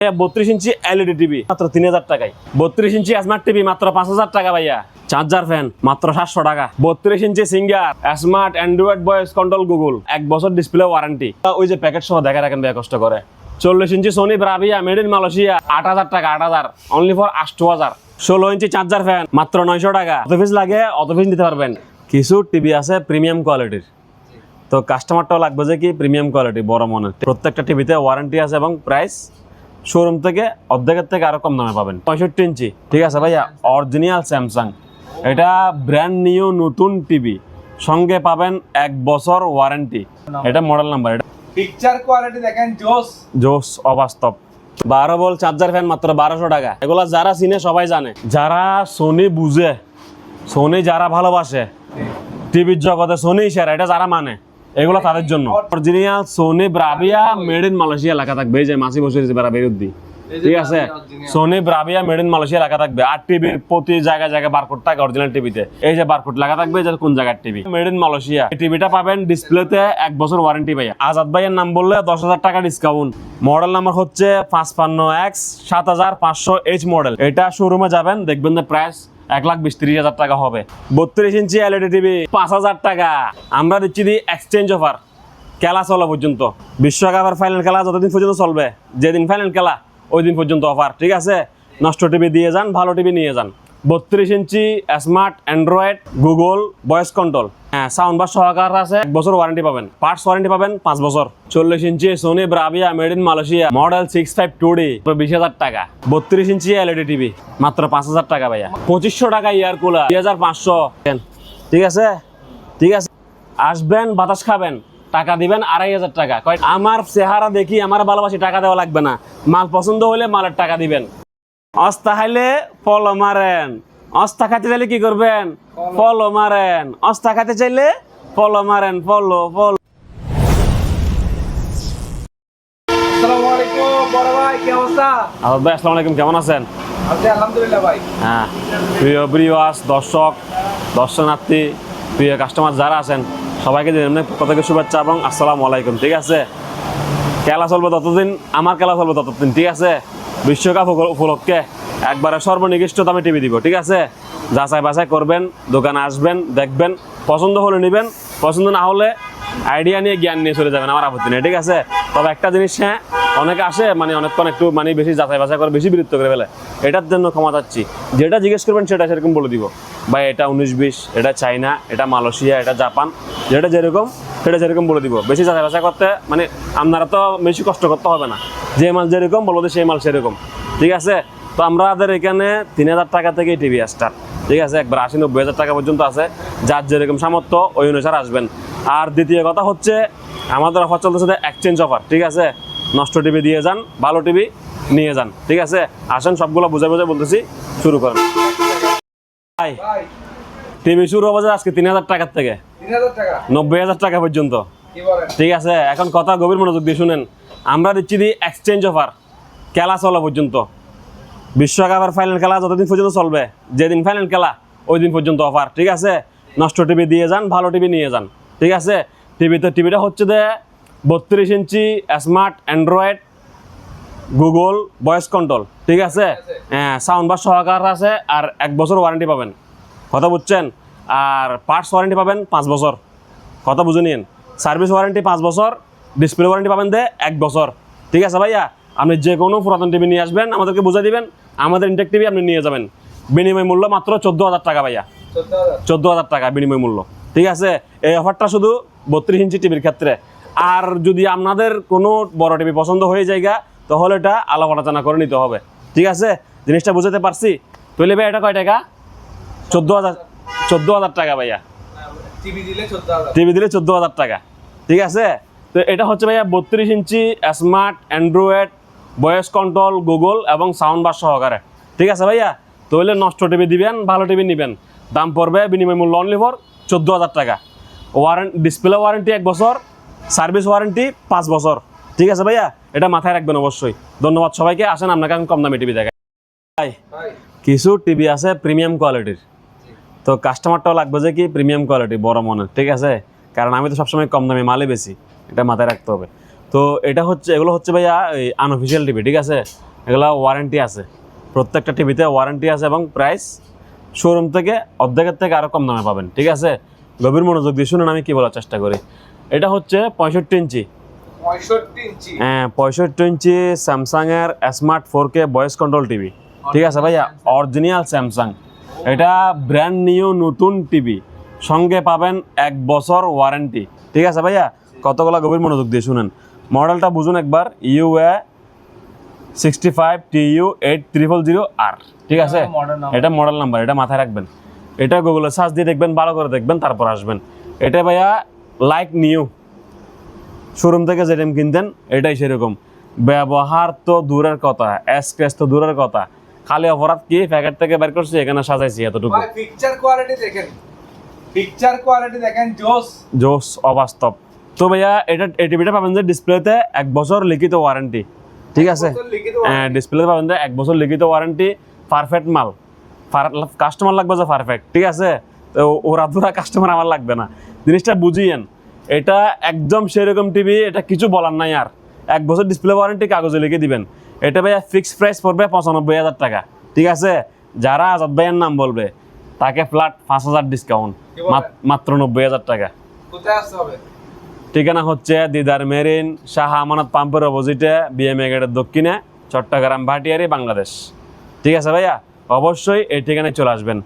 32 inch LED TV মাত্র 3000 টাকায়। 32 ইঞ্চি স্মার্ট টিভি মাত্র 5000 টাকা ভাইয়া। চার্জার ফ্যান মাত্র 700 টাকা। 32 ইঞ্চি Singer smart Android voice control Google 1 বছর ডিসপ্লে ওয়ারেন্টি। ওই যে প্যাকেট সহ দেখা রাখেন ভাইয়া কষ্ট করে। 40 ইঞ্চি Sony Bravia made in Malaysia 8000 টাকা, 8000 অনলি ফর 8000। 16 ইঞ্চি চার্জার ফ্যান মাত্র 900 টাকা। অত পিস লাগে অত পিস নিতে পারবেন। কিছু টিভি আছে প্রিমিয়াম কোয়ালিটির, তো কাস্টমারটাও লাগবে যে কি প্রিমিয়াম কোয়ালিটি বড় মনের। প্রত্যেকটা টিভিতে ওয়ারেন্টি আছে এবং প্রাইস শোরুম থেকে অর্ধেকের থেকে আরো কম দামে পাবেন। 65 ইঞ্চি ঠিক আছে ভাইয়া, অরিজিনাল স্যামসাং, এটা ব্র্যান্ড নিউ নতুন টিভি, সঙ্গে পাবেন 1 বছর ওয়ারেন্টি। এটা মডেল নাম্বার, এটা পিকচার কোয়ালিটি দেখেন জোস জোস অবাস্তব। 12 ভোল্ট চার্জার ফ্যান মাত্র 1200 টাকা। এগুলা যারা চিনে সবাই জানে, যারা সোনি বুঝে, সোনি যারা ভালোবাসে, টিভির জগতে সোনি সেরা এটা যারা মানে, এগুলো তাদের জন্য। Original Sony Bravia made in Malaysia লেখা থাকবে, এই যে মাসি বসে রয়েছে বেরোদ্দি, ঠিক আছে, Sony Bravia made in Malaysia লেখা থাকবে। আর টিভির প্রতি জায়গায় জায়গায় বারকোড থাকে অরিজিনাল টিভিতে, এই যে বারকোড লেখা থাকবে যে কোন জায়গার টিভি মেড ইন মালয়েশিয়া। এই টিভিটা পাবেন ডিসপ্লেতে 1 বছর ওয়ারেন্টি ভাইয়া। আজাদ ভাইয়ের নাম বললে 10,000 টাকা ডিসকাউন্ট। মডেল নাম্বার হচ্ছে 55X 7500H মডেল। এটা শোরুমে যাবেন দেখবেন যে প্রাইস 1,20,000-30,000 টাকা হবে। 32 ইঞ্চি এলইডি টিভি 5000 টাকা। আমরা দিচ্ছি দি এক্সচেঞ্জ অফার, খেলা চলা পর্যন্ত। বিশ্বকাপের ফাইনাল খেলা যতদিন পর্যন্ত চলবে, যেদিন ফাইনাল খেলা ওই দিন পর্যন্ত অফার, ঠিক আছে। নষ্ট টিভি দিয়ে যান, ভালো টিভি নিয়ে যান। 32 ইঞ্চি smart Android Google voice control, হ্যাঁ সাউন্ড বার সহকার আছে, 1 বছর ওয়ারেন্টি পাবেন, পার্টস ওয়ারেন্টি পাবেন 5 বছর। 40 ইঞ্চি Sony Bravia made in Malaysia model 652D 20,000 টাকা। 32 ইঞ্চি এলইডি টিভি মাত্র 5000 টাকা ভাইয়া। 2500 টাকা ইয়ার কুলার 2500, ঠিক আছে ঠিক আছে। আসবেন বাতাস খাবেন, টাকা দিবেন 2500 টাকা। আমার চেহারা দেখি আমার ভালোবাসি, টাকা দেওয়া লাগবে না। মাল পছন্দ হলে মালের টাকা দিবেন। অস্তা খাইলে ফলো মারেন, অস্তা খাইতে চাইলে কি করবেন? ফলো মারেন। অস্তা খাইতে চাইলে ফলো মারেন, ফলো ফলো। আসসালামু আলাইকুম বড় ভাই, কি অবস্থা? আজাদ ভাই আসসালামু আলাইকুম, কেমন আছেন? আছি আলহামদুলিল্লাহ ভাই। হ্যাঁ, প্রিয় ভিউয়ার্স, দর্শক, দর্শনার্থী, প্রিয় কাস্টমার যারা আছেন সবাইকে জানাই প্রত্যেকের শুভেচ্ছা এবং আসসালামু আলাইকুম, ঠিক আছে। খেলা চলবে ততদিন, আমার খেলা চলবে ততদিন, ঠিক আছে। বিশ্বকাপ উপলক্ষে একবারে সর্বনিকৃষ্ট দামে টিভি দিব, ঠিক আছে। যাচাই বাছাই করবেন, দোকানে আসবেন, দেখবেন, পছন্দ হলে নেবেন, পছন্দ না হলে আইডিয়া নিয়ে জ্ঞান নিয়ে চলে যাবেন, আমার আপত্তি নেই, ঠিক আছে। তবে একটা জিনিস, হ্যাঁ অনেকে আসে মানে অনেকক্ষণ একটু মানে বেশি যাচাই বাছাই করে বেশি বিরক্ত করে ফেলে, এটার জন্য ক্ষমা চাচ্ছি। যেটা জিজ্ঞেস করবেন সেটা সেরকম বলে দিব ভাই, এটা 19-20, এটা চাইনা, এটা মালয়েশিয়া, এটা জাপান, যেটা যেরকম সেটা যেরকম বলে দিব। বেশি যাচাই বাছাই করতে মানে আপনারা তো বেশি কষ্ট করতে হবে না, যে মাল যেরকম বলবো সেই মাল সেরকম, ঠিক আছে। তো আমাদের এখানে 3000 টাকা থেকে টিভি স্টার্ট, ঠিক আছে, একবার 80-90 টাকা পর্যন্ত আছে, যার যেরকম সামর্থ্য ওই অনুসারে আসবেন। আর দ্বিতীয় কথা হচ্ছে আমাদের অফার চলতেছে এক্সচেঞ্জ অফার, ঠিক আছে। নষ্ট টিভি দিয়ে যান, ভালো টিভি নিয়ে যান, ঠিক আছে। আসেন সবগুলো বুঝে বুঝে বলতেছি, শুরু করেন ভাই। টিভি শুরু হবে আজকে 3000 টাকার থেকে 3000 টাকা 90,000 টাকা পর্যন্ত, কি বলেন? ঠিক আছে। এখন কথা গভীর মনোযোগ দিয়ে শুনেন, আমরা দিচ্ছি দি এক্সচেঞ্জ অফার, খেলা চলা পর্যন্ত। বিশ্বকাপের ফাইনাল খেলা যতদিন পর্যন্ত চলবে, যেদিন ফাইনাল খেলা ওই দিন পর্যন্ত অফার, ঠিক আছে। নষ্ট টিভি দিয়ে যান, ভালো টিভি নিয়ে যান, ঠিক আছে। টিভিটা হচ্ছে যে 32 ইঞ্চি smart Android Google voice control, ঠিক আছে, হ্যাঁ সাউন্ড বার সহকার আছে, আর 1 বছর ওয়ারেন্টি পাবেন, কথা বুঝছেন। আর পার্টস ওয়ারেন্টি পাবেন 5 বছর, কথা বুঝে নিন। সার্ভিস ওয়ারেন্টি 5 বছর, ডিসপ্লে ওয়ারেন্টি পাবেন 1 বছর, ঠিক আছে ভাইয়া। আপনি যে কোনো পুরাতন টিভি নিয়ে আসবেন, আমাদেরকে বুঝে দিবেন, আমাদের ইনটেক টিভি আপনি নিয়ে যাবেন। বিনিময় মূল্য মাত্র 14,000 টাকা ভাইয়া, 14,000 টাকা বিনিময় মূল্য, ঠিক আছে। এই অফারটা শুধু 32 ইঞ্চি টিভির ক্ষেত্রে। আর যদি আপনাদের কোনো বড় টিভি পছন্দ হয়ে যায় তাহলে এটা আলাপ আলোচনা করে নিতে হবে, ঠিক আছে। জিনিসটা বুঝাতে পারছি? তাহলে ভাই এটা কয় টাকা? 14,000 টাকা ভাইয়া। টিভি দিলে 14000, টিভি দিলে 14,000 টাকা, ঠিক আছে। তো এটা হচ্ছে ভাইয়া 32 ইঞ্চি smart Android voice control Google এবং সাউন্ড বার সহকারে, ঠিক আছে ভাইয়া। তাহলে নষ্ট টিভি দিবেন, ভালো টিভি নেবেন, দাম পড়বে বিনিময় মূল্য অনলি ফর 14,000 টাকা। ডিসপ্লে ওয়ারেন্টি 1 বছর, সার্ভিস ওয়ারেন্টি 5 বছর, ঠিক আছে ভাইয়া। এটা মাথায় রাখবেন অবশ্যই। ধন্যবাদ সবাইকে। আসেন আপনাকে কম দামি টিভি দেখাই। ভাই কিছু টিভি আছে প্রিমিয়াম কোয়ালিটির, তো কাস্টমারটাও লাগবে যে কি প্রিমিয়াম কোয়ালিটি বড় মনের, ঠিক আছে। কারণ আমি তো সবসময় কম দামি মালে বেশি, এটা মাথায় রাখতে হবে। তো এটা হচ্ছে, এগুলো হচ্ছে ভাইয়া আনঅফিসিয়াল টিভি, ঠিক আছে। এগুলো ওয়ারেন্টি আছে, প্রত্যেকটা টিভিতে ওয়ারেন্টি আছে এবং প্রাইস শোরুম থেকে অর্ধেকের থেকে আরও কম দামে পাবেন। ঠিক আছে, গভীর মনোযোগ দিয়ে শুনুন আমি কি বলার চেষ্টা করি। এটা হচ্ছে 65 ইঞ্চি, 65 ইঞ্চি। হ্যাঁ 65 ইঞ্চি স্যামসাংয়ের smart 4K voice control TV. ঠিক আছে ভাইয়া, অরিজিনাল স্যামসাং। এটা ব্র্যান্ড নিউ নতুন টিভি, সঙ্গে পাবেন 1 বছর ওয়ারেন্টি। ঠিক আছে ভাইয়া, কতগুলো গভীর মনোযোগ দিয়ে শুনেন, মডেলটা বুঝুন একবার, UA 65 TU 8300R। ঠিক আছে, এটা মডেল নাম্বার, এটা মাথায় রাখবেন। এটা গুগলে সার্চ দিয়ে দেখবেন, ভালো করে দেখবেন, তারপর আসবেন। এটা ভাইয়া লাইক নিউ, শোরুম থেকে যেরকম কিনতেন এটাই সেরকম। ব্যবহার তো দূরের কথা, স্ক্র্যাচ তো দূরের কথা, খালি অপরাধ কি প্যাকেট থেকে বের করছি এখানে সাজাইছি এতটুকু। পিকচার কোয়ালিটি দেখেন, পিকচার কোয়ালিটি দেখেন, জোস জোস, অবাস্তব। তো ভাইয়া এটা এই টিভিটা পাবেন যে ডিসপ্লেতে 1 বছর লিখিত ওয়ারেন্টি। ঠিক আছে, হ্যাঁ ডিসপ্লেতে পাবেন যে 1 বছর লিখিত ওয়ারেন্টি, পারফেক্ট মাল। কাস্টমার লাগবে যে পারফেক্ট। ঠিক আছে, তো ওরা দুরা কাস্টমার আমার লাগবে না, জিনিসটা বুঝিয়েন। এটা একদম সেরকম টিভি, এটা কিছু বলার নাই আর। 1 বছর ডিসপ্লে ওয়ারেন্টি কাগজে লিখে দিবেন। এটা ভাইয়া ফিক্সড প্রাইস পড়বে 95,000 টাকা। ঠিক আছে, যারা আজাদ ভাইয়ের নাম বলবে তাকে ফ্ল্যাট 5,000 ডিসকাউন্ট, মাত্র 90,000 টাকা। কোথায় আসতে হবে? ঠিকানা হচ্ছে দিদার মেরিন, শাহ আমানত পাম্পের অপোজিটে, বিএমএ গেটের দক্ষিণে, চট্টগ্রাম ভাটিয়ারি, বাংলাদেশ। ঠিক আছে ভাইয়া, অবশ্যই এই ঠিকানায় চলে আসবেন।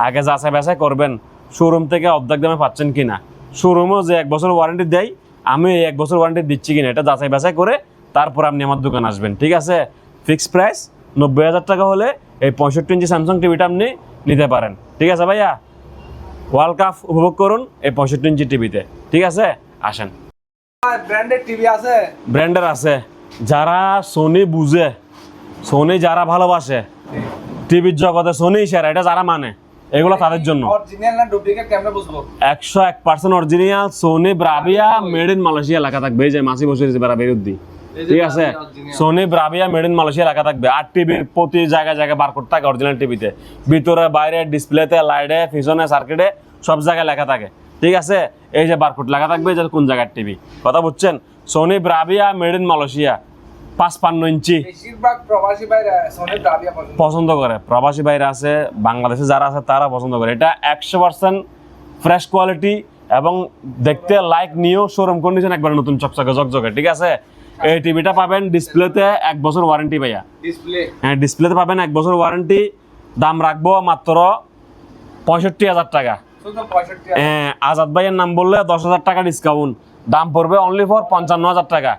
আগে যাচাই বাছাই করবেন শোরুম থেকে অর্ধেক দামে পাচ্ছেন কিনা, শোরুমও যে 1 বছর ওয়ারেন্টি দেয়, আমি এই 1 বছর ওয়ারেন্টি দিচ্ছি কিনা, এটা যাচাই বাছাই করে তারপর আপনি আমার দোকান আসবেন। ঠিক আছে, ফিক্সড প্রাইস 90,000 টাকা হলে এই 65 ইঞ্চি স্যামসাং টিভিটা আপনি নিতে পারেন। ঠিক আছে ভাইয়া, ওয়ার্ল্ড কাপ উপভোগ করুন এই 65 ইঞ্চি টিভিতে। ঠিক আছে, আসেন। ব্র্যান্ডেড টিভি আছে, ব্র্যান্ডের আছে, যারা সোনি বুঝে, সোনি যারা ভালোবাসে, টিভির জগতে সোনি সেরা, এটা যারা মানে, এগুলো তাদের জন্য। অরিজিনাল না ডুপ্লিকেট কেমনে বুঝবো? 101% original Sony Bravia made in Malaysia লেখা থাকবে, এই যে মাসি বসে রয়েছে বেরুদ্দি। ঠিক আছে, Sony Bravia made in Malaysia লেখা থাকবে। আর টিভির প্রতি জায়গায় জায়গায় বারকোড থাকে অরিজিনাল টিভিতে, ভিতরে বাইরে ডিসপ্লেতে, লাইটে, পিছনে, সার্কিটে, সব জায়গায় লেখা থাকে। ঠিক আছে, এই যে বারকোড লেখা থাকবে যে কোন জায়গার টিভি, কথা বুঝছেন? Sony Bravia made in Malaysia 55 inch. বেশিরভাগ প্রবাসী ভাইরা সোনি ব্রাভিয়া পছন্দ করে, প্রবাসী বাইরে আছে, বাংলাদেশে যারা আছে তারা পছন্দ করে। এটা 100% ফ্রেশ কোয়ালিটি এবং দেখতে লাইক নিউ, শোরুম কন্ডিশন একবার নতুন চকচকে ঝকঝকে। ঠিক আছে, এই টিভিটা পাবেন ডিসপ্লেতে 1 বছর ওয়ারেন্টি ভাইয়া। ডিসপ্লে, হ্যাঁ ডিসপ্লেতে পাবেন 1 বছর ওয়ারেন্টি, দাম রাখবো মাত্র 65,000 টাকা। শুধু 65। হ্যাঁ, আজাদ ভাইয়ের নাম বললে 10,000 টাকা ডিসকাউন্ট, দাম পড়বে অনলি ফর 55,000 টাকা।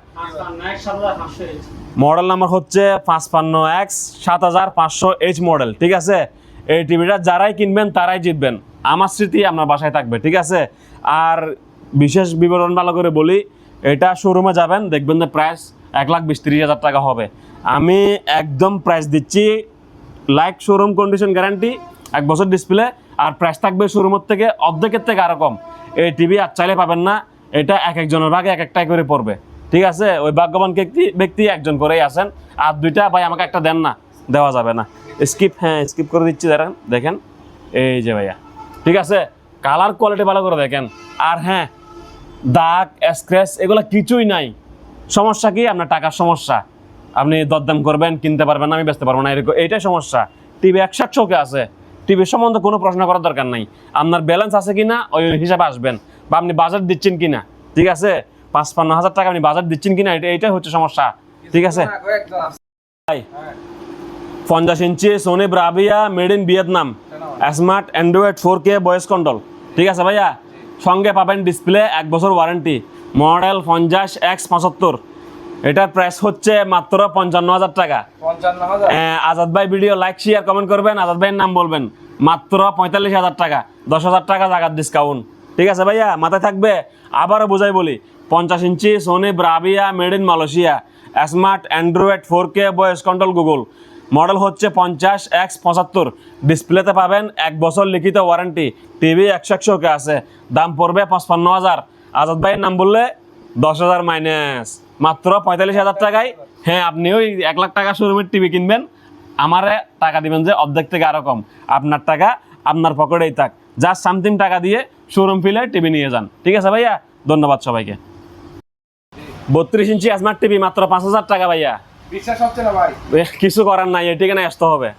মডেল নাম্বার হচ্ছে 55X 7500H মডেল। ঠিক আছে, এই টিভিটা যারাই কিনবেন তারাই জিতবেন, আমার স্মৃতি আপনার বাসায় থাকবে। ঠিক আছে, আর বিশেষ বিবরণ ভালো করে বলি, এটা শোরুমে যাবেন দেখবেন যে প্রাইস 1,20,000-30,000 টাকা হবে। আমি একদম প্রাইস দিচ্ছি লাইক শোরুম কন্ডিশন গ্যারান্টি, 1 বছর ডিসপ্লে, আর প্রাইস থাকবে শোরুমের থেকে অর্ধেকের থেকে আরও কম। এই টিভি আর চাইলে পাবেন না, এটা এক একজনের ভাগে এক একটাই করে পড়বে। ঠিক আছে, ওই ভাগ্যবান ব্যক্তি একজন করেই আছেন, আর দুইটা ভাই আমাকে একটা দেন না, দেওয়া যাবে না। স্কিপ, হ্যাঁ স্কিপ করে দিচ্ছি, দেখেন এই যে ভাইয়া। ঠিক আছে, কালার কোয়ালিটি ভালো করে দেখেন। আর হ্যাঁ, দাগ স্ক্র্যাচ এগুলো কিছুই নাই। সমস্যা কি? আপনার টাকার সমস্যা, আপনি দরদাম করবেন, কিনতে পারবেন না, আমি বেচতে পারবো না, এরকম এইটাই সমস্যা। টিভি 100 আছে, টিভির সম্বন্ধে কোনো প্রশ্ন করার দরকার নাই। আপনার ব্যালেন্স আছে কিনা ওই হিসাবে আসবেন, বা আপনি বাজেট দিচ্ছেন কিনা। ঠিক আছে, 55,000 টাকা আপনি বাজেট দিচ্ছেন কিনা, এইটাই হচ্ছে সমস্যা। ঠিক আছে ভাই, 50 ইঞ্চি Sony Bravia made in Vietnam smart Android 4K voice control. ঠিক আছে ভাইয়া, সঙ্গে পাবেন ডিসপ্লে, 1 বছর ওয়ারেন্টি, মডেল 50X75। এটার প্রাইস হচ্ছে মাত্র 55,000 টাকা। 55,000। আজাদ ভাই ভিডিও লাইক শেয়ার কমেন্ট করবেন, আজাদ ভাইয়ের নাম বলবেন, মাত্র 45,000 টাকা, 10,000 টাকা জায়গার ডিসকাউন্ট। ঠিক আছে ভাইয়া, মাথায় থাকবে। আবারও বোঝাই বলি, 50 ইঞ্চি Sony Bravia made in Malaysia smart Android 4K voice control Google, model হচ্ছে 50X75। ডিসপ্লেতে পাবেন 1 বছর লিখিত ওয়ারেন্টি, টিভি 100 আছে, দাম পড়বে 55,000। আজাদ ভাইয়ের নাম বললে 10,000 মাইনাস, মাত্র 45,000 টাকায়। হ্যাঁ, আপনি ওই 1 লাখ টাকা শোরুমের টিভি কিনবেন, আমারে টাকা দিবেন যে অর্ধেক থেকে আরও কম, আপনার টাকা আপনার পকেটেই থাক, জাস্ট সামথিং টাকা দিয়ে শোরুম ফিলে টিভি নিয়ে যান। ঠিক আছে ভাইয়া, ধন্যবাদ সবাইকে। 32 ইঞ্চি স্মার্ট টিভি মাত্র 5,000 টাকা ভাইয়া। বিশ্বাস হচ্ছে না ভাই। কিছু করার নাই, এই ঠিকানায় আসতে হবে,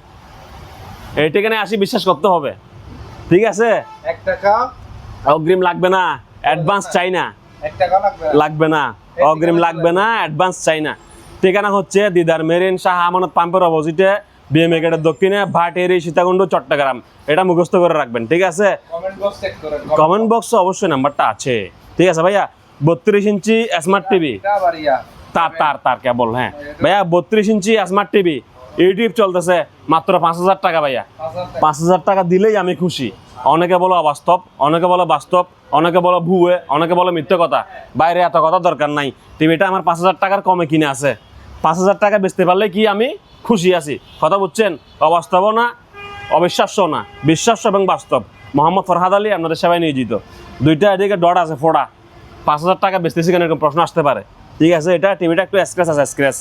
এই ঠিকানায় আসি বিশ্বাস করতে হবে। ঠিক আছে, 1 টাকা অগ্রিম লাগবে না, অ্যাডভান্স চাই না, 1 টাকা লাগবে না, অগ্রিম লাগবে না, অ্যাডভান্স চাই না। ঠিকানা হচ্ছে দিদার মেরিন শাহ আমানত পাম্পের অপোজিটে, বিএমএ গেটের দক্ষিণে, ভাটেরি, সীতাকুণ্ড, চট্টগ্রাম। এটা মুখস্থ করে রাখবেন, ঠিক আছে? কমেন্ট বক্স চেক করেন। কমেন্ট বক্সে অবশ্যই নাম্বারটা আছে, ঠিক আছে ভাইয়া? 32 ইঞ্চি স্মার্ট টিভি, এটা বাড়িয়া তার কেবল। হ্যাঁ ভাইয়া, 32 ইঞ্চি স্মার্ট টিভি, ইউটিউব চলতেছে মাত্র 5,000 টাকা ভাইয়া। 5,000 টাকা দিলেই আমি খুশি। অনেকে বলো অবাস্তব, অনেকে বলো বাস্তব, অনেকে বলো ভুয়ে, অনেকে বলো মিথ্যে কথা। বাইরে এত কথা দরকার নাই। টিভিটা আমার 5,000 টাকার কমে কিনে আছে, 5,000 টাকা বেচতে পারলে কি আমি খুশি আছি। কথা বুঝছেন? অবাস্তব না, অবিশ্বাস্য না, বিশ্বাস্য এবং বাস্তব। মোহাম্মদ ফরহাদ আলী আপনাদের সেবায় নিয়োজিত। দুইটা এদিকে ডট আছে ফোড়া, 5,000 টাকা বেচতেছি কেন, এরকম প্রশ্ন আসতে পারে। ঠিক আছে, এটা টিভিটা একটু স্ক্র্যাচ আছে, স্ক্র্যাচ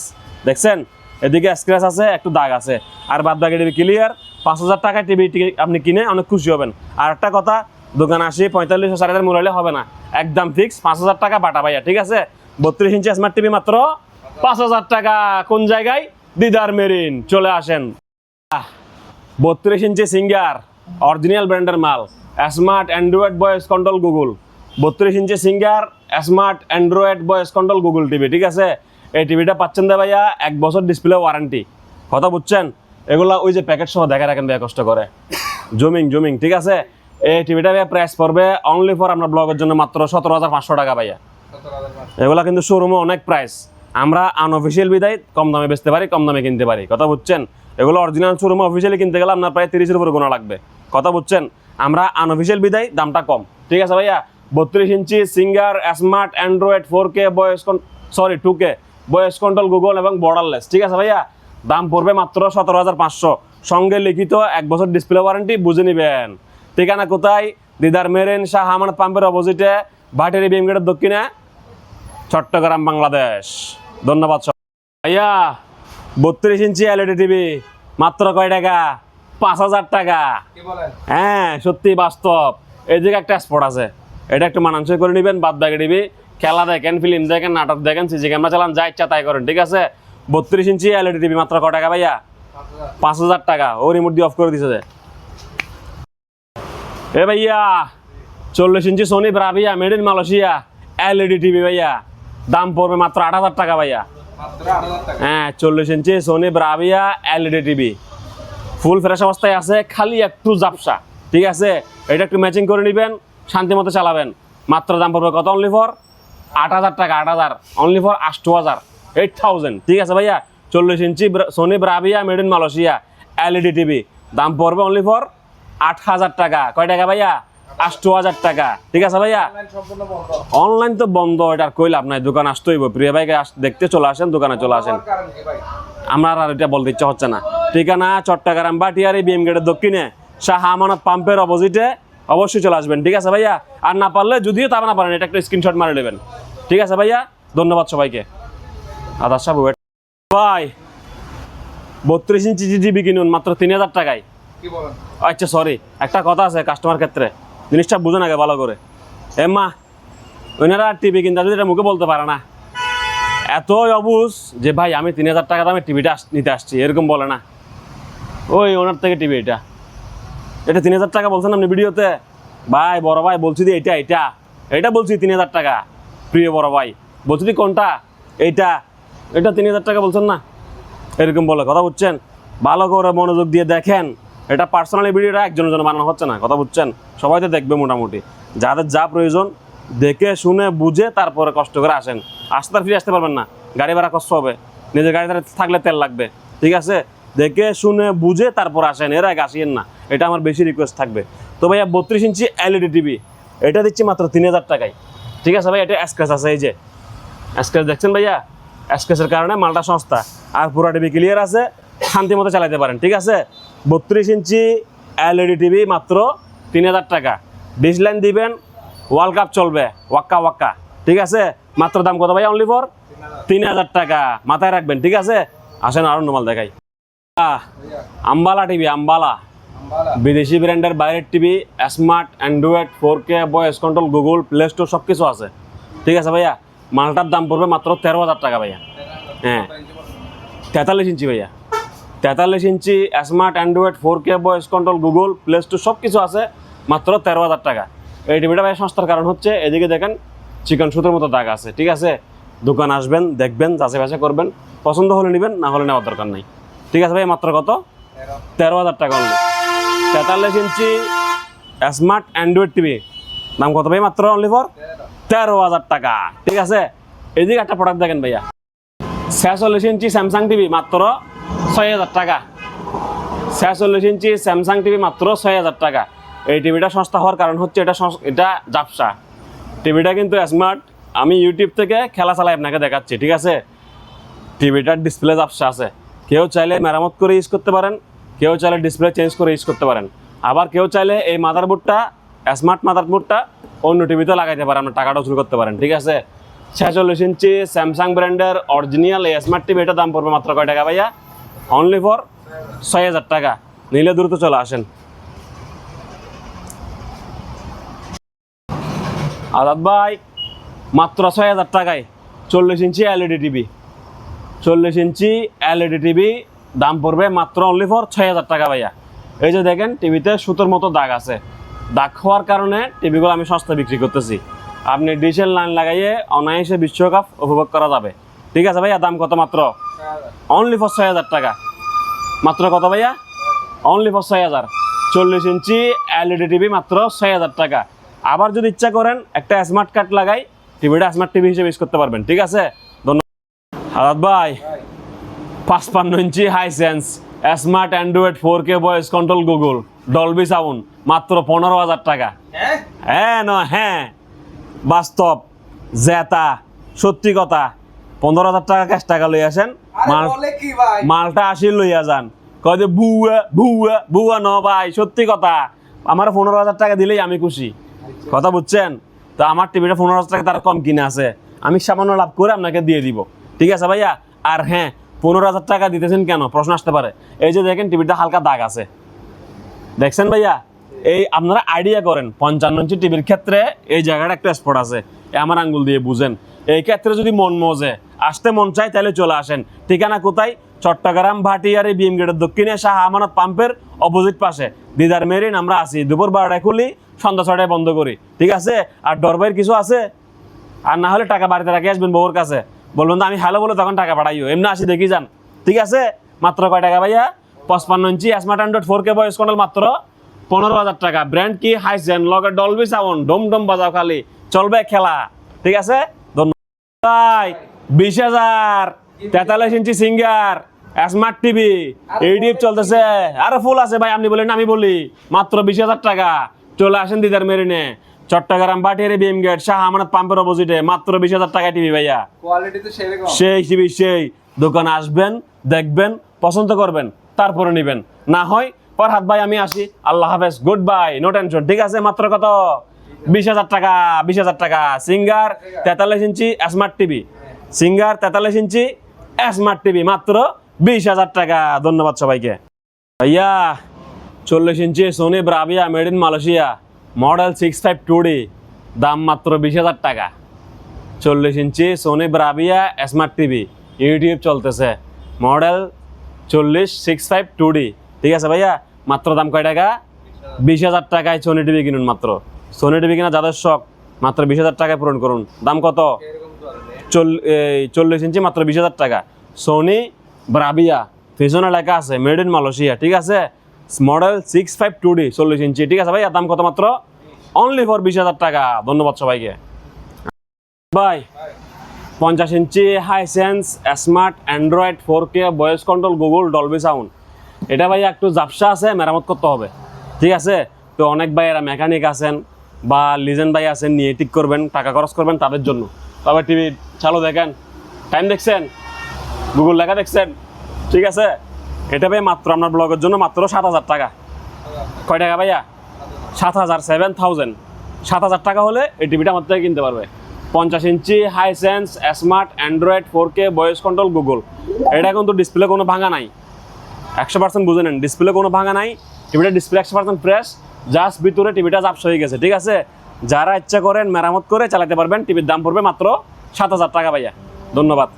দেখছেন? এদিকে স্ক্র্যাচ আছে, একটু দাগ আছে, আর বাদ বাকি টিভি ক্লিয়ার। 5,000 টাকায় টিভি আপনি কিনে অনেক খুশি হবেন। আর একটা কথা, দোকান আসি 45 4,000 মূল্য হবে না, একদম ফিক্স 5,000 টাকা বাটা ভাইয়া। ঠিক আছে, 32 ইঞ্চি স্মার্ট টিভি মাত্র 5,000 টাকা। কোন জায়গায়? দিদার মেরিন, চলে আসেন। 32 ইঞ্চি সিঙ্গার, অরিজিনাল ব্র্যান্ডের মাল, smart Android voice control Google. 32 ইঞ্চি Singer, smart Android voice control Google TV. ঠিক আছে, এই টিভিটা পাচ্ছেন দে ভাইয়া 1 বছর ডিসপ্লে ওয়ারেন্টি। কথা বুঝছেন? এগুলা ওই যে প্যাকেট সহ দেখে রাখেন ভাইয়া, কষ্ট করে জমিং। ঠিক আছে, এই টিভিটা ভাইয়া প্রাইস পড়বে অনলি ফর আপনার ব্লগের জন্য মাত্র 17,500 টাকা ভাইয়া। 17,500 এগুলা কিন্তু শোরুমে অনেক প্রাইস, আমরা আনঅফিসিয়াল বিদায় কম দামে বেচতে পারি, কম দামে কিনতে পারি। কথা বুঝছেন? এগুলো অরিজিনাল শোরুমে অফিসিয়ালি কিনতে গেলে আপনার প্রায় 30-এর উপরে গোনা লাগবে। কথা বুঝছেন? আমরা আনঅফিসিয়াল বিদায় দামটা কম। ঠিক আছে ভাইয়া, 32 ইঞ্চি Singer, smart Android 4K voice 2K voice control Google এবং বর্ডারলেস। ঠিক আছে ভাইয়া, দাম পড়বে মাত্র 17,500, সঙ্গে লিখিত 1 বছর ডিসপ্লে ওয়ারেন্টি। বুঝে নিবেন। ঠিকানা কোথায়? দিদার মেরিন শাহ আমানত পাম্পের অপোজিটে, ভাটেরি বিএম গেটের দক্ষিণে, চট্টগ্রাম, বাংলাদেশ। ধন্যবাদ ভাইয়া। 32 ইঞ্চি এলইডি টিভি মাত্র কয় টাকা? 5,000 টাকা। কি বলেন? হ্যাঁ, সত্যি বাস্তব। এদিকে একটা স্পট আছে, এটা একটু মানানসই করে নেবেন। বাদ বাকি টিভি খেলা দেখেন, ফিল্ম দেখেন, নাটক দেখেন, সিসি ক্যামেরা চালান, যা ইচ্ছা তাই করেন। ঠিক আছে, 32 ইঞ্চি এলইডি টিভি মাত্র কয় টাকা ভাইয়া? 5,000 টাকা। ও রিমোট দিয়ে অফ করে দিছে যে। এ ভাইয়া, 40 ইঞ্চি Sony Bravia made in Malaysia LED TV ভাইয়া, দাম পড়বে মাত্র 8,000 টাকা ভাইয়া। মাত্র 8,000 টাকা। হ্যাঁ, 40 ইঞ্চি Sony Bravia LED TV, full fresh অবস্থায় আছে, খালি একটু জাপসা। ঠিক আছে, এটা একটু ম্যাচিং করে নেবেন, শান্তি মতো চালাবেন। মাত্র দাম পড়বে কত? অনলি ফর 8,000 টাকা। 8,000 অনলি ফর 8,000, 8,000। ঠিক আছে ভাইয়া, 40 ইঞ্চি Sony Bravia made in Malaysia LED TV, দাম পড়বে অনলি ফর 8,000 টাকা। কয় টাকা ভাইয়া? 8,000 টাকা। ঠিক আছে ভাইয়া, অনলাইন সম্পূর্ণ বন্ধ। অনলাইন তো বন্ধ, এটা আর কইলাম নাই। দোকান আসতেই হবে, প্রিয় ভাইকে দেখতে চলে আসেন, দোকানে চলে আসেন। হওয়ার কারণ কি ভাই? আমার আর এটা বলতে ইচ্ছা হচ্ছে না। ঠিকানা চট্টগ্রাম বাটিয়ারি বিএম গেটের দক্ষিণে, শাহ আমানত পাম্পের অপোজিটে। অবশ্যই চলে আসবেন। ঠিক আছে ভাইয়া, আর না পারলে যদিও তা না পারেন, এটা একটা স্ক্রিনশট মারে নেবেন। ঠিক আছে ভাইয়া, ধন্যবাদ সবাইকে। আদার সাহেব ভাই, 32 ইঞ্চি টিভি কিনুন মাত্র 3,000 টাকায়। কি বলেন? আচ্ছা সরি, একটা কথা আছে কাস্টমার ক্ষেত্রে, জিনিসটা বুঝুন আগে ভালো করে। মা, ওনারা টিভি কিনতে যদি এটা মুখে বলতে পারে না, এতই অবুঝ যে ভাই আমি 3,000 টাকা দামে টিভিটা নিতে আসছি, এরকম বলে না। ওই ওনার থেকে টিভি এটা 3,000 টাকা বলছেন আপনি ভিডিওতে। ভাই বড় ভাই বলছি দি এটা বলছি 3,000 টাকা। প্রিয় বড় ভাই বলছি দি কোনটা? এটা 3,000 টাকা বলছেন না, এরকম বলে। কথা বুঝছেন? ভালো করে মনোযোগ দিয়ে দেখেন, এটা পার্সোনালি ভিডিওটা একজনের জন্য বানানো হচ্ছে না। কথা বুঝছেন? সবাই তো দেখবে মোটামুটি, যাদের যা প্রয়োজন দেখে শুনে বুঝে তারপরে কষ্ট করে আসেন। আসতে আর ফিরে আসতে পারবেন না, গাড়ি ভাড়া কষ্ট হবে, নিজের গাড়িতে থাকলে তেল লাগবে। ঠিক আছে, দেখে শুনে বুঝে তারপর আসেন, এর আগে আসিয়েন না, এটা আমার বেশি রিকোয়েস্ট থাকবে। তো ভাইয়া 32 ইঞ্চি এলইডি টিভি এটা দিচ্ছি মাত্র 3,000 টাকায়। ঠিক আছে ভাই, এটা স্ক্র্যাচ আছে, এই যে স্ক্র্যাচ দেখছেন ভাইয়া, স্ক্র্যাচের কারণে মালটা সস্তা। আর পুরো টিভি ক্লিয়ার আছে, শান্তি মতো চালাতে পারেন। ঠিক আছে, 32 ইঞ্চি এলইডি টিভি মাত্র 3,000 টাকা। ডিশ লাইন দিবেন, ওয়ার্ল্ড কাপ চলবে, ওয়াক্কা। ঠিক আছে, মাত্র দাম কত ভাই? অনলি ফর 3,000 টাকা। মাথায় রাখবেন। ঠিক আছে, আসেন আরো নরমাল দেখাই। আম্বালা টিভি, আম্বালা বিদেশি ব্র্যান্ডের বাইরের TV, smart Android 4K voice control Google Play Store সব কিছু আছে। ঠিক আছে ভাইয়া, মালটার দাম পড়বে মাত্র 13,000 টাকা ভাইয়া। হ্যাঁ, 43 ইঞ্চি ভাইয়া, 43 ইঞ্চি smart Android 4K voice control, Google Play Store সব কিছু আছে, মাত্র 13,000 টাকা। এই টিভিটা ভাই সস্তার কারণ হচ্ছে এদিকে দেখেন চিকন সুতোর মতো দাগ আছে, ঠিক আছে? দোকান আসবেন, দেখবেন, যাচাই বাছাই করবেন, পছন্দ হলে নেবেন, না হলে নেওয়ার দরকার নাই, ঠিক আছে ভাই? মাত্র কত? 13,000 টাকা অনলি। 43 ইঞ্চি স্মার্ট অ্যান্ড্রয়েড টিভি দাম কত ভাই? মাত্র অনলি ফর 13,000 টাকা, ঠিক আছে? এদিকে একটা প্রোডাক্ট দেখেন ভাইয়া, 46 ইঞ্চি স্যামসাং টিভি মাত্র 6,000 টাকা। 46 ইঞ্চি স্যামসাং টিভি মাত্র 6,000 টাকা। এই টিভিটা সস্তা হওয়ার কারণ হচ্ছে এটা জাপসা টিভিটা, কিন্তু স্মার্ট। আমি ইউটিউব থেকে খেলা চালাই আপনাকে দেখাচ্ছি, ঠিক আছে? টিভিটার ডিসপ্লে জাপসা আছে, কেউ চাইলে মেরামত করে ইউজ করতে পারেন, কেউ চাইলে ডিসপ্লে চেঞ্জ করে ইউজ করতে পারেন, আবার কেউ চাইলে এই মাদারবোর্ডটা, স্মার্ট মাদারবোর্ডটা অন্য টিভিতে লাগাইতে পারেন, আপনার টাকাটা উসুল করতে পারেন, ঠিক আছে? 46 ইঞ্চি স্যামসাং ব্র্যান্ডের অরিজিনাল এই স্মার্ট টিভি, এটার দাম পড়বে মাত্র কয় টাকা ভাইয়া? অনলি ফর 6,000 টাকা। নিলে দ্রুত চলে আসেন। আজাদ ভাই মাত্র 6,000 টাকায় 40 inch LED TV, 40 inch LED TV দাম পড়বে মাত্র অনলি ফর 6,000 টাকা ভাইয়া। এই যে দেখেন টিভিতে সুতোর মতো দাগ আছে, দাগ হওয়ার কারণে টিভিগুলো আমি সস্তা বিক্রি করতেছি। আপনি ডিশের লাইন লাগাইয়ে অনায়াসে বিশ্বকাপ উপভোগ করা যাবে, ঠিক আছে ভাইয়া? দাম কত? মাত্র অনলি ফর 6,000 টাকা। মাত্র কত ভাইয়া? Only for 6,000। 40 inch LED TV মাত্র 6,000 টাকা। আবার যদি ইচ্ছা করেন একটা স্মার্ট কার্ড লাগাই টিভিটা স্মার্ট টিভি হিসেবে ইউজ করতে পারবেন, ঠিক আছে? ধন্যবাদ। আজাদ ভাই 55 ইঞ্চি Hisense smart Android 4K voice control, Google Dolby sound মাত্র 15,000 টাকা। হ্যাঁ নয়, হ্যাঁ বাস্তব, জেতা, সত্যি কথা। 15,000 টাকা ক্যাশ টাকা লই আসেন, মালটা আসি লইয়া যান। কয় যে বুয়া বুয়া বুয়া, ন ভাই সত্যি কথা। আমার 15,000 টাকা দিলেই আমি খুশি, কথা বুঝছেন? তো আমার টিভিটা 15,000 টাকা তার কম কিনে আছে, আমি সামান্য লাভ করে আপনাকে দিয়ে দিব, ঠিক আছে ভাইয়া? আর হ্যাঁ, 15,000 টাকা দিতেছেন কেন প্রশ্ন আসতে পারে। এই যে দেখেন টিভিটা হালকা দাগ আছে, দেখছেন ভাইয়া? এই আপনারা আইডিয়া করেন 55 ইঞ্চি টিভির ক্ষেত্রে এই জায়গাটা একটা স্পট আছে, আমার আঙ্গুল দিয়ে বুঝেন। এই ক্ষেত্রে যদি মন মজে আসতে মন চায় তাহলে চলে আসেন। ঠিকানা কোথায়? চট্টগ্রাম ভাটিয়ারি বিএম গেটের দক্ষিণে শাহ আমানত পাম্পের অপোজিট পাশে দিদার মেরিন। আমরা আসি দুপুর 12টায় খুলি, সন্ধ্যা 6টায় বন্ধ করি, ঠিক আছে? আর ডরবাইয়ের কিছু আছে? আর না হলে টাকা বাড়িতে রাখি আসবেন বউর কাছে, বলবেন তো আমি হ্যালো বলে তখন টাকা পাঠাইও, এমনি আসি দেখি যান, ঠিক আছে? মাত্র কয় টাকা ভাইয়া? 55 ইঞ্চি smart Android 4K voice control মাত্র 15,000 টাকা। ব্র্যান্ড কি? হাইসেন, লগে ডলবি সাউন্ড, ডম ডম বাজাও খালি, চলবে খেলা, ঠিক আছে? ধন্যবাদ ভাই। 20,000 43 ইঞ্চি সিঙ্গার স্মার্ট টিভি এইডিপ চলতেছে, আরে ফুল আছে ভাই, আপনি বলেন আমি বলি, মাত্র 20,000 টাকা। চলে আসেন দিদার মেরিনে, চট্টগ্রাম ভাটিয়ারি বিএম গেট শাহ আমানত পাম্পের অপোজিটে, মাত্র 20,000 টাকা টিভি ভাইয়া। কোয়ালিটি তো সেরকম, সেই টিভি সেই। দোকানে আসবেন, দেখবেন, পছন্দ করবেন, তারপরে নেবেন, না হয় ফরহাদ ভাই আমি আসি, আল্লাহ হাফেজ, গুড বাই, নো টেনশন, ঠিক আছে? মাত্র কত? 20,000 টাকা। 20,000 টাকা সিঙ্গার 43 ইঞ্চি স্মার্ট টিভি, সিঙ্গার 43 ইঞ্চি স্মার্ট টিভি মাত্র 20,000 টাকা। ধন্যবাদ সবাইকে। ভাইয়া 40 ইঞ্চি Sony Bravia made in Malaysia, model 65 2D, দাম মাত্র 20,000 টাকা। 40 ইঞ্চি Sony Bravia smart TV, YouTube চলতেছে, মডেল 65 2D, ঠিক আছে ভাইয়া? মাত্র দাম কয় টাকা? 20,000 টাকায় সোনি টিভি কিনুন। মাত্র সোনি টিভি কিনা যাদের শখ মাত্র 20,000 টাকায় পূরণ করুন। দাম কত? 40 ইঞ্চি মাত্র 20,000 টাকা। সোনি ব্রাভিয়া, পিছনে লেখা আছে মেড ইন মালয়েশিয়া, ঠিক আছে? মডেল 65 2D 40 ইঞ্চি, ঠিক আছে ভাইয়া? দাম কত? মাত্র অনলি ফর 20,000 টাকা। ধন্যবাদ সবাইকে। ভাই 50 ইঞ্চি Hisense smart Android 4K voice control, Google Dolby sound, এটা ভাই একটু জাপসা আছে, মেরামত করতে হবে, ঠিক আছে? তো অনেক ভাইয়েরা মেকানিক আছেন বা লিজেন্ড ভাই আছেন, নিয়ে ঠিক করবেন, টাকা খরচ করবেন তাদের জন্য। তবে টিভি চালু দেখেন, টাইম দেখছেন, গুগল লেখা দেখছেন, ঠিক আছে? এটা ভাই মাত্র আপনার ব্লগের জন্য মাত্র 7,000 টাকা। কয় টাকা ভাইয়া? 7,000, 7,000। 7,000 টাকা হলে এই টিভিটা আমার থেকে কিনতে পারবে। 50 ইঞ্চি Hisense smart Android 4K voice control, Google, এটা কিন্তু ডিসপ্লে কোনো ভাঙা নাই, 100% বুঝে নেন, ডিসপ্লে কোনো ভাঙা নাই। টিভিটা ডিসপ্লে 100% ফ্রেশ, জাস্ট ভিতরে টিভিটা জাপস হয়ে গেছে, ঠিক আছে? যারা ইচ্ছা করেন মেরামত করে চালাতে পারবেন। টিভির দাম পড়বে মাত্র 7,000 টাকা ভাইয়া। ধন্যবাদ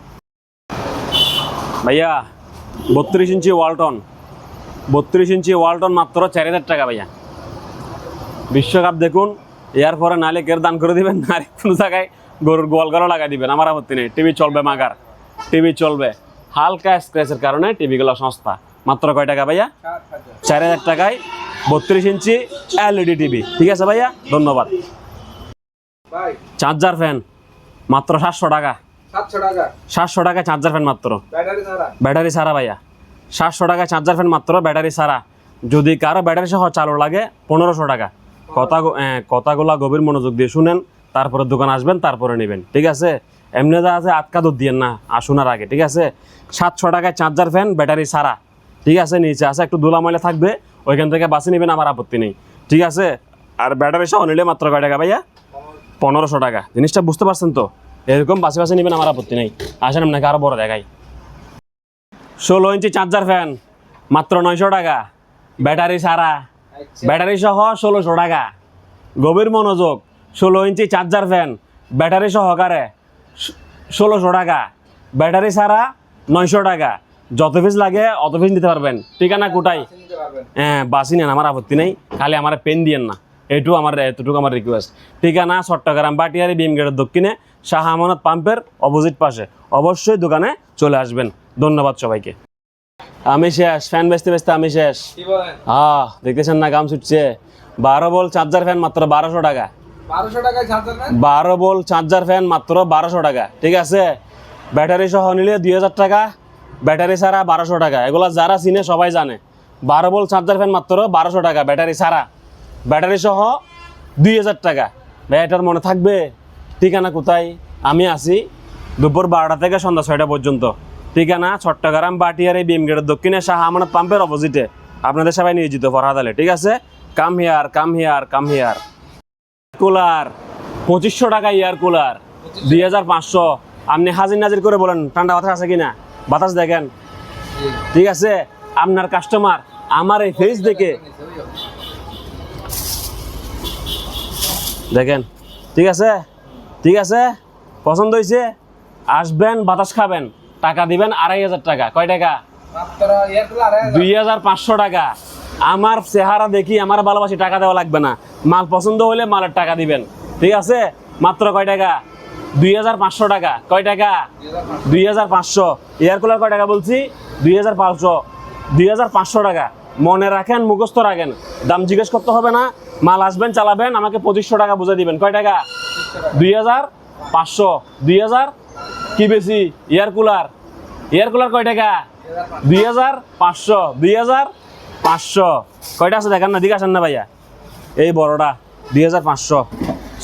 ভাইয়া। 32 ইঞ্চি ওয়ালটন, 32 ইঞ্চি ওয়ালটন মাত্র 4000 টাকা ভাইয়া। বিশ্বকাপ দেখুন, এর পরে নাহলে কের দান করে দিবেন, আর কোনো জায়গায় গরুর গোয়াল ঘরও লাগাই দিবেন, আমার আপত্তি নেই। টিভি চলবে মাগার, টিভি চলবে। হালকা স্ক্র্যাচের কারণে টিভিগুলো সস্তা। মাত্র কয় টাকা ভাইয়া? 4000 টাকায় 32 ইঞ্চি এলইডি টিভি। ঠিক আছে ভাইয়া, ধন্যবাদ। ভাই চার্জার ফ্যান মাত্র 700 টাকা। 700 টাকা 700 টাকা চার্জার ফ্যান মাত্র, ব্যাটারি ছাড়া। ব্যাটারি ছাড়া ভাইয়া। 700 টাকা চার্জার ফ্যান মাত্র, ব্যাটারি ছাড়া। যদি কারো ব্যাটারি সহ চালু লাগে 1500 টাকা। কথাগুলা গভীর মনোযোগ দিয়ে শুনেন, তারপরে দোকান আসবেন, তারপরে নেবেন। ঠিক আছে, এমনি যা আছে আটকা দুধ দিয়েন না আসুনার আগে। ঠিক আছে, 700 টাকায় চার্জার ফ্যান, ব্যাটারি ছাড়া। ঠিক আছে, নিচে আছে একটু ধুলা ময়লা থাকবে, ওইখান থেকে বাসি নেবেন, আমার আপত্তি নেই। ঠিক আছে, আর ব্যাটারি সহ নিলে মাত্র কয় টাকা ভাইয়া? 1500 টাকা। জিনিসটা বুঝতে পারছেন তো? এরকম বাসি বাসি নেবেন, আমার আপত্তি নেই। আসেন আপনাকে আরো বড় দেখাই। 16 ইঞ্চি চার্জার ফ্যান মাত্র 900 টাকা, ব্যাটারি ছাড়া। ব্যাটারি সহ 1600 টাকা। গভীর মনোযোগ। 16 ইঞ্চি চার্জার ফ্যান, ব্যাটারি সহকারে 1600 টাকা, ব্যাটারি ছাড়া 900 টাকা। যত পিস লাগে অত পিস নিতে পারবেন। ঠিকানা কোটাই? নিতে পারবেন। হ্যাঁ, বাসি নেন, আমার আপত্তি নেই। খালি আমার পেন দিয়েন না, এতটুকু আমার রিকোয়েস্ট। ঠিকানা চট্টগ্রাম বাটিয়ারি বিএম গেটের দক্ষিণে শাহ আমানত পাম্পের অপোজিট পাশে। অবশ্যই দোকানে চলে আসবেন। ধন্যবাদ সবাইকে। আমি শেষ, ফ্যান বেচতে বেচতে আমি শেষ। কি বলেন? দেখতেছেন না গাম ছুটছে। 12 ভোল্ট চার্জার ফ্যান মাত্র 1200 টাকা। 1200 টাকায় চার্জার নেন? 12 ভোল্ট চার্জার ফ্যান মাত্র 1200 টাকা। ঠিক আছে, ব্যাটারি সহ নিলে 2000 টাকা, ব্যাটারি ছাড়া 1200 টাকা। এগুলা যারা চিনে সবাই জানে। 12 ভোল্ট চার্জার ফ্যান মাত্র 1200 টাকা, ব্যাটারি ছাড়া। ব্যাটারি সহ 2000 টাকা। ভাই এটার মনে থাকবে? ঠিকানা কোথায়? আমি আছি দুপুর 12টা থেকে সন্ধ্যা 6টা পর্যন্ত। ঠিকানা চট্টগ্রাম বাটিয়ারি বিএম গেটের দক্ষিণে শাহ আমানত পাম্পের অপোজিটে। আপনাদের সবাই নিয়োজিত ফরহাদ আলী। ঠিক আছে, come here, come here, come here. Cooler 2500 টাকা, ইয়ার কুলার 2500। আপনি হাজির নাজির করে বলেন ঠান্ডা বাতাস আছে কিনা, বাতাস দেখেন। ঠিক আছে, আপনার কাস্টমার আমার এই ফেস দেখে দেখেন। ঠিক আছে, ঠিক আছে, পছন্দ হয়েছে? আসবেন, বাতাস খাবেন, টাকা দিবেন 2500 টাকা। কয় টাকা? মাত্র এয়ার কুলার 2500 টাকা। আমার চেহারা দেখি আমার ভালোবাসি, টাকা দেওয়া লাগবে না। মাল পছন্দ হলে মালের টাকা দিবেন। ঠিক আছে, মাত্র কয় টাকা? 2500 টাকা। কয় টাকা? 2500। এয়ার কুলার কয় টাকা বলছি? 2500। 2500 টাকা। মনে রাখেন, মুখস্থ রাখেন, দাম জিজ্ঞেস করতে হবে না। মাল আসবেন, চালাবেন, আমাকে 2500 টাকা বুঝে দিবেন। কয় টাকা? 2500। 2000 কি বেশি? এয়ার কুলার, এয়ার কুলার কয় টাকা? 2500। 2500। কয়টা আছে দেখেন না, দিকে আসেন না ভাইয়া। এই বড়টা 2500,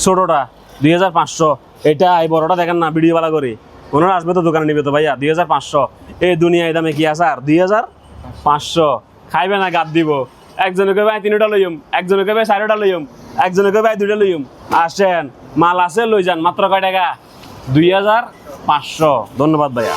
ছোটটা 2500। এটা এই বড়টা দেখেন না, ভিডিও বালা করি। ওনারা আসবে তো দোকানে নিবে তো ভাইয়া। 2500। এই দুনিয়ায় দামে কি আছে আর? 2500। খাইবে না গাদ দিব। একজনে কবে 3টা লইম, একজনে কবে 4টা লইম, একজনে কবে 2টা লইম। আসেন, মাল আছে লই যান। মাত্র কয় টাকা? 2500। ধন্যবাদ ভাইয়া।